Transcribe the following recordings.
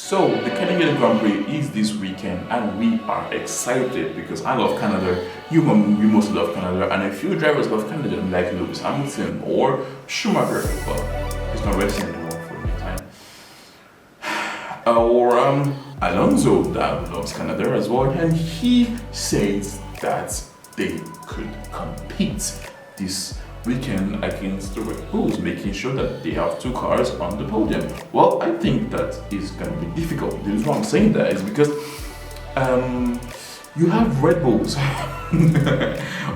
So the Canadian Grand Prix is this weekend and we are excited because I love Canada, we most love Canada, and a few drivers love Canada like Lewis Hamilton or Schumacher, but he's not racing anymore for the meantime. Or Alonso that loves Canada as well, and he says that they could compete this weekend against the Red Bulls, making sure that they have two cars on the podium. Well, I think that is going to be difficult. The reason why I'm saying that is because you have Red Bulls.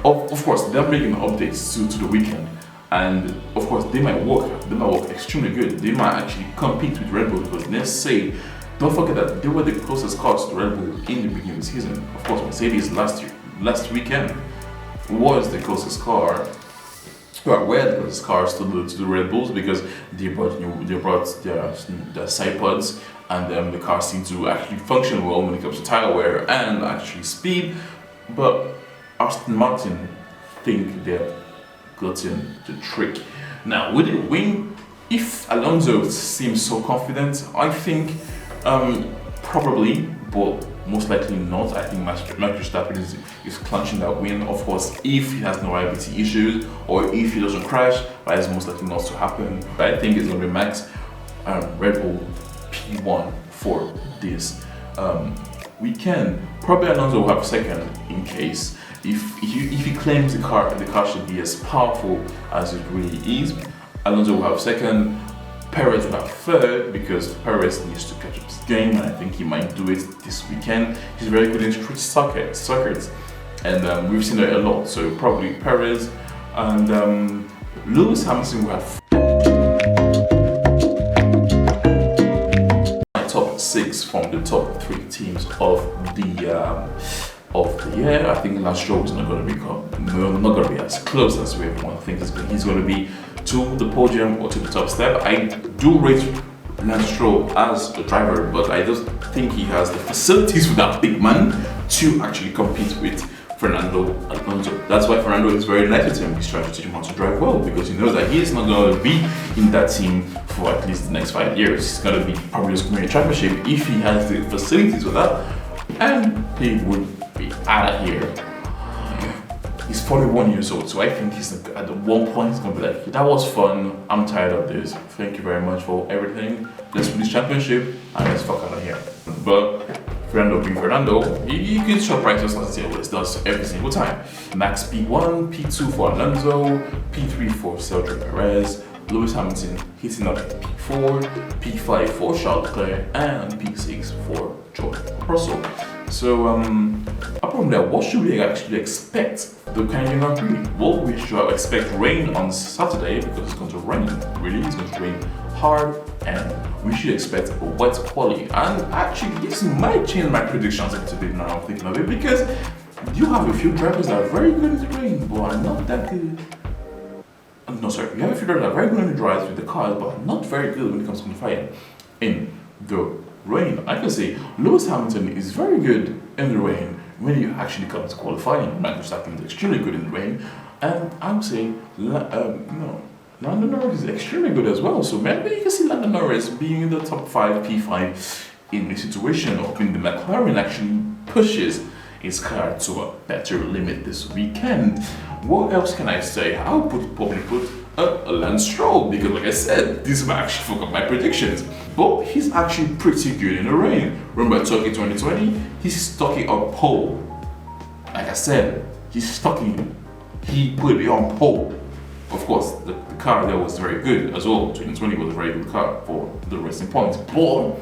of course, they're making updates to the weekend, and of course they might work extremely good. They might actually compete with Red Bull because let's say, don't forget that they were the closest cars to Red Bull in the beginning of the season. Of course, Mercedes last weekend was the closest car. Were the closest cars to the Red Bulls because they brought their side pods, and the car seemed to actually function well when it comes to tire wear and actually speed. But Aston Martin think they've gotten the trick. Now, would it win? If Alonso seems so confident, I think probably, but most likely not. I think Max Verstappen is clinching that win. Of course, if he has no reliability issues or if he doesn't crash, that is most likely not to happen. But I think it's going to be Max Red Bull P1 for this weekend. Probably Alonso will have second in case if he claims the car should be as powerful as it really is. Alonso will have second. Perez will have third because Perez needs to catch up his game, and I think he might do it this weekend. He's very good in street circuits, and we've seen that a lot. So probably Perez and Lewis Hamilton will have top 6 from the top 3 teams of the year. I think Lance Stroll is not going to be as close as everyone thinks he's going to be to the podium or to the top step. I do rate Lance Stroll as a driver, but I just think he has the facilities with that big man to actually compete with Fernando Alonso. That's why Fernando is very nice with him. He's trying to teach him how to drive well because he knows that he's not going to be in that team for at least the next 5 years. He's going to be probably just going to championship if he has the facilities for that, and he would be out of here. He's 41 years old, so I think he's at one point he's gonna be like, that was fun, I'm tired of this, thank you very much for everything, let's win this championship and let's fuck out of here. But Fernando being Fernando, he can show practice as he always does every single time. Max P1, P2 for Alonso, P3 for Sergio Perez, Lewis Hamilton hitting up P4, P5 for Charles Leclerc, and P6 for George Russell. So, apart from that, what should we actually expect the Canadian Grand Prix? Well, we should expect rain on Saturday because it's going to rain. Really, it's going to rain hard, and we should expect a wet quali. And actually, this might change my predictions a little bit now I'm thinking of it, because you have a few drivers that are very good in the rain, but are not that good. No, sorry, you have a few drivers that are very good in the drives with the cars, but not very good when it comes to qualifying in the rain. I can say Lewis Hamilton is very good in the rain when you actually come to qualifying. Max Verstappen is extremely good in the rain, and I'm saying Lando Norris is extremely good as well. So maybe you can see Lando Norris being in the top 5, P5 in this situation, or when the McLaren actually pushes his car to a better limit this weekend. What else can I say? I would probably put a Lance Stroll, because like I said, this might actually fuck up my predictions. But he's actually pretty good in the rain. Remember Turkey 2020? He's stocking a pole. Like I said, he put it on pole. Of course, the car there was very good as well. 2020 was a very good car for the racing points. But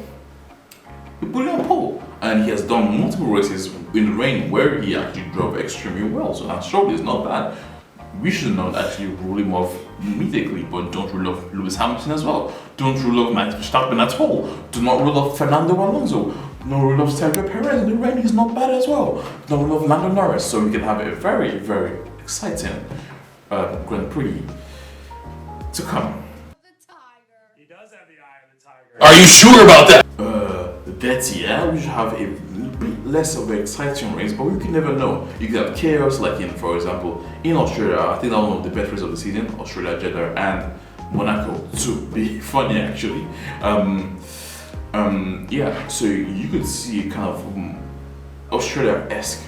he put it on pole. And he has done multiple races in the rain where he actually drove extremely well. So Lance Stroll is not bad. We should not actually rule him off immediately, but don't rule off Lewis Hamilton as well. Don't rule off Max Verstappen at all. Do not rule off Fernando Alonso. No rule off Sergio Perez. The rain is not bad as well. Don't rule off Lando Norris. So we can have a very, very exciting Grand Prix to come. He does have the eye of the tiger. Are you sure about that? That's yeah. We should have a bit less of an exciting race, but we can never know. You can have chaos, like for example, in Australia. I think that one of the best races of the season, Australia, Jeddah, and Monaco, to be funny actually. Yeah, so you could see kind of Australia-esque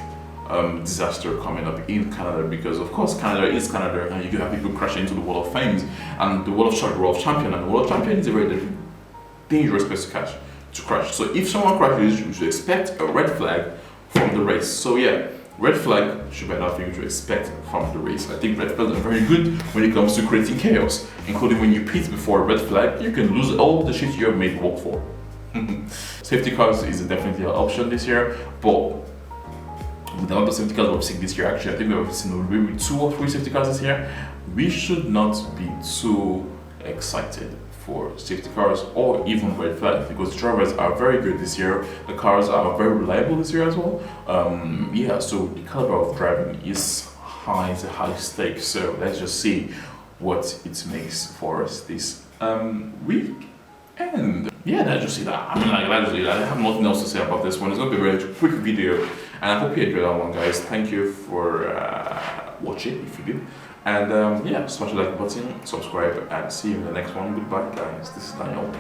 disaster coming up in Canada, because of course Canada is Canada, and you can have people crashing into the Wall of Fame and the Wall of Champion, and the Wall of Champion is a very dangerous place to crash. So if someone crashes, you should expect a red flag from the race. So yeah, red flag should be nothing to expect from the race. I think red flags are very good when it comes to creating chaos, including when you pit before a red flag, you can lose all the shit you have made work for. Safety cars is definitely an option this year, but without the safety cars we've seen this year, actually, I think we've seen maybe 2 or 3 safety cars this year. We should not be too excited for safety cars or even red flags, because drivers are very good this year. The cars are very reliable this year as well. Yeah, so the caliber of driving is high, it's a high stake. So let's just see what it makes for us this week. And yeah, let's just see that. I mean, like, let's just see that. I have nothing else to say about this one. It's gonna be a very quick video, and I hope you enjoyed that one, guys. Thank you for watching, if you did. And yeah, smash the like button, subscribe, and see you in the next one. Goodbye, guys. This is Daniel.